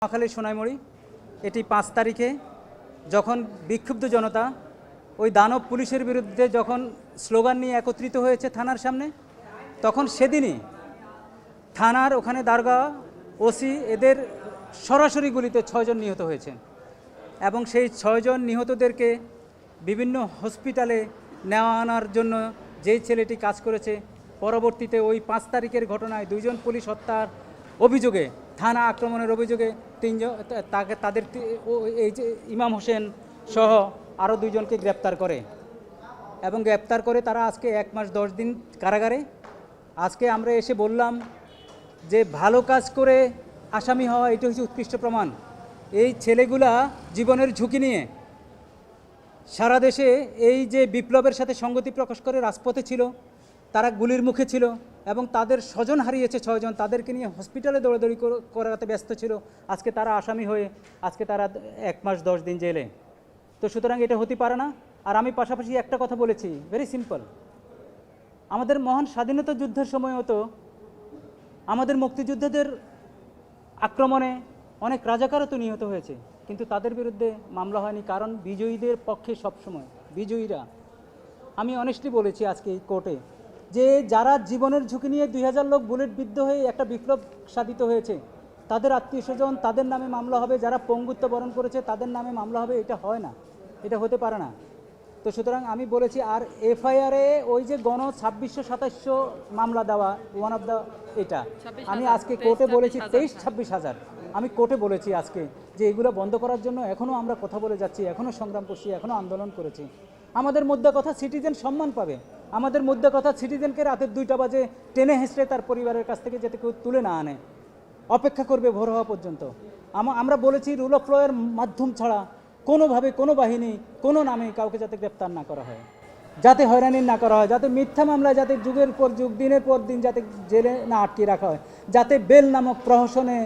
নোয়াখালী সোনাইমুড়ি এটি 5 তারিখে যখন বিক্ষুব্ধ জনতা ওই দানব পুলিশের বিরুদ্ধে যখন স্লোগান নিয়ে একত্রিত হয়েছে থানার সামনে, তখন সেদিনই থানার ওখানে দারোগা ওসি এদের সরাসরি গুলিতে 6 জন নিহত হয়েছে এবং সেই 6 জন নিহতদেরকে বিভিন্ন হসপিটালে নেওয়া আনার জন্য যেই ছেলেটি কাজ করেছে, পরবর্তীতে ওই 5 তারিখের ঘটনায় 2 জন পুলিশ হত্যার অভিযোগে, থানা আক্রমণের অভিযোগে 3 জন তাদের এই যে ইমাম হোসেন সহ আরও 2 জনকে গ্রেপ্তার করে এবং গ্রেপ্তার করে তারা আজকে 1 মাস 10 দিন কারাগারে। আজকে আমরা এসে বললাম যে ভালো কাজ করে আসামি হওয়া এটা হচ্ছে উৎকৃষ্ট প্রমাণ। এই ছেলেগুলা জীবনের ঝুঁকি নিয়ে সারা দেশে এই যে বিপ্লবের সাথে সংগতি প্রকাশ করে রাজপথে ছিল, তারা গুলির মুখে ছিল এবং তাদের স্বজন হারিয়েছে 6 জন, তাদেরকে নিয়ে হসপিটালে দৌড়াদৌড়ি করাতে ব্যস্ত ছিল। আজকে তারা আসামি হয়ে আজকে তারা 1 মাস 10 দিন জেলে। তো সুতরাং এটা হতে পারে না। আর আমি পাশাপাশি একটা কথা বলেছি, ভেরি সিম্পল, আমাদের মহান স্বাধীনতা যুদ্ধের সময়ও তো আমাদের মুক্তিযোদ্ধাদের আক্রমণে অনেক রাজাকারও তো নিহত হয়েছে, কিন্তু তাদের বিরুদ্ধে মামলা হয়নি, কারণ বিজয়ীদের পক্ষে সবসময় বিজয়ীরা। আমি অনেস্টলি বলেছি আজকে এই কোর্টে যে যারা জীবনের ঝুঁকি নিয়ে 2000 লোক বুলেট বিদ্ধ হয়ে একটা বিপ্লব সাধিত হয়েছে, তাদের আত্মীয় স্বজন তাদের নামে মামলা হবে, যারা পঙ্গুত্ব বরণ করেছে তাদের নামে মামলা হবে, এটা হয় না, এটা হতে পারে না। তো সুতরাং আমি বলেছি, আর এফআইআরে ওই যে 2600-2700 মামলা দেওয়া ওয়ান অফ দ্য, এটা আমি আজকে কোর্টে বলেছি 23-26 হাজার। আমি কোর্টে বলেছি আজকে যে এগুলো বন্ধ করার জন্য এখনও আমরা কথা বলে যাচ্ছি, এখনও সংগ্রাম করছি, এখনও আন্দোলন করেছি। আমাদের মধ্যে কথা সিটিজেন সম্মান পাবে, আমাদের মধ্যে কথা সিটিজেনকে রাতের 2টা বাজে টেনে হেঁচড়ে তার পরিবারের কাছ থেকে যাতে কেউ তুলে না আনে, অপেক্ষা করবে ভোর হওয়া পর্যন্ত। আমরা বলেছি রুল অফ ল এর মাধ্যম ছাড়া কোনোভাবে কোনো বাহিনী কোনো নামে কাউকে যাতে গ্রেপ্তার না করা হয়, যাতে হয়রানি না করা হয়, যাতে মিথ্যা মামলায় যাতে যুগের পর যুগ দিনের পর দিন যাতে জেলে না আটকে রাখা হয়, যাতে বেল নামক প্রহসনে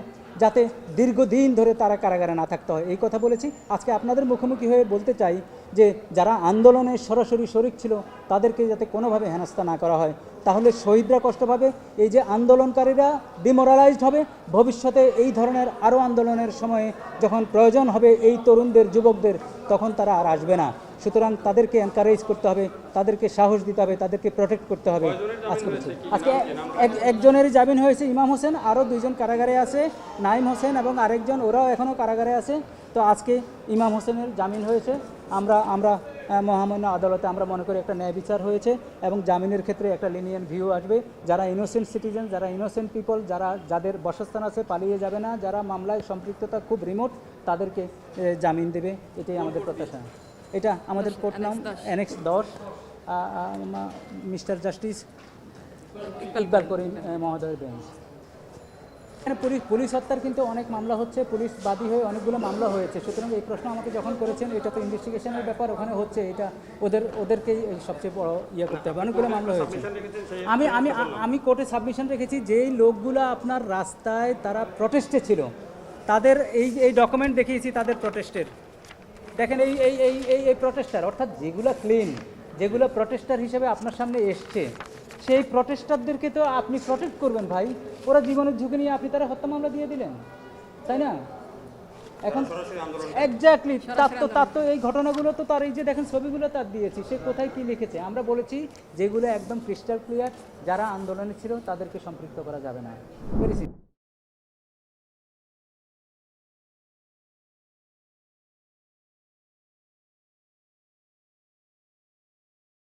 যাতে দীর্ঘদিন ধরে তারা কারাগারে না থাকতে হয়, এই কথা বলেছি। আজকে আপনাদের মুখোমুখি হয়ে বলতে চাই যে যারা আন্দোলনে সরাসরি শরিক ছিল তাদেরকে যাতে কোনোভাবে হেনস্থা না করা হয়, তাহলে শহীদরা কষ্ট পাবে, এই যে আন্দোলনকারীরা ডিমোরালাইজড হবে। ভবিষ্যতে এই ধরনের আরও আন্দোলনের সময়ে যখন প্রয়োজন হবে এই তরুণদের, যুবকদের, তখন তারা আর আসবে না। সুতরাং তাদেরকে এনকারেজ করতে হবে, তাদেরকে সাহস দিতে হবে, তাদেরকে প্রোটেক্ট করতে হবে। আজকে একজনেরই জামিন হয়েছে, ইমাম হোসেন, আরও 2 জন কারাগারে আছে, নাইম হোসেন এবং আরেকজন, ওরাও এখনও কারাগারে আছে। তো আজকে ইমাম হোসেনের জামিন হয়েছে। আমরা মহামান্য আদালতে আমরা মনে করি একটা ন্যায় বিচার হয়েছে এবং জামিনের ক্ষেত্রে একটা লিনিয়েন্ট ভিউ আসবে। যারা ইনোসেন্ট সিটিজেন, যারা ইনোসেন্ট পিপল, যাদের বাসস্থান আছে, পালিয়ে যাবে না, যারা মামলায় সম্পৃক্ততা খুব রিমোট, তাদেরকে জামিন দেবে, এটাই আমাদের প্রত্যাশা। এটা আমাদের কোর্ট নাম অ্যানেক্স 10, মিস্টার জাস্টিস ইকবাল করিম মহোদয়ের বেঞ্চ। পুলিশ হত্যার কিন্তু অনেক মামলা হচ্ছে, পুলিশ বাদী হয়ে অনেকগুলো মামলা হয়েছে। সুতরাং এই প্রশ্ন আমাকে যখন করেছেন, এটা তো ইনভেস্টিগেশনের ব্যাপার, ওখানে হচ্ছে, এটা ওদেরকেই সবচেয়ে বড় করতে হবে। অনেকগুলো মামলা হয়েছে। আমি কোর্টে সাবমিশন রেখেছি, যেই লোকগুলো আপনার রাস্তায় তারা প্রটেস্টে ছিল, তাদের এই ডকুমেন্ট দেখিয়েছি তাদের প্রটেস্টের। দেখেন এই প্রটেস্টার, অর্থাৎ যেগুলো ক্লিন, যেগুলো প্রটেস্টার হিসেবে আপনার সামনে এসছে, সেই প্রটেস্টারদেরকে তো আপনি প্রটেক্ট করবেন ভাই। ওরা জীবনের ঝুঁকি নিয়ে আপনি তারা হত্যা মামলা দিয়ে দিলেন, তাই না? এখন এক্স্যাক্টলি তার তো এই ঘটনাগুলো তো তার, এই যে দেখেন ছবিগুলো তার দিয়েছি, সে কোথায় কি লিখেছে। আমরা বলেছি যেগুলো একদম ক্রিস্টাল ক্লিয়ার, যারা আন্দোলনে ছিল তাদেরকে সম্পৃক্ত করা যাবে না।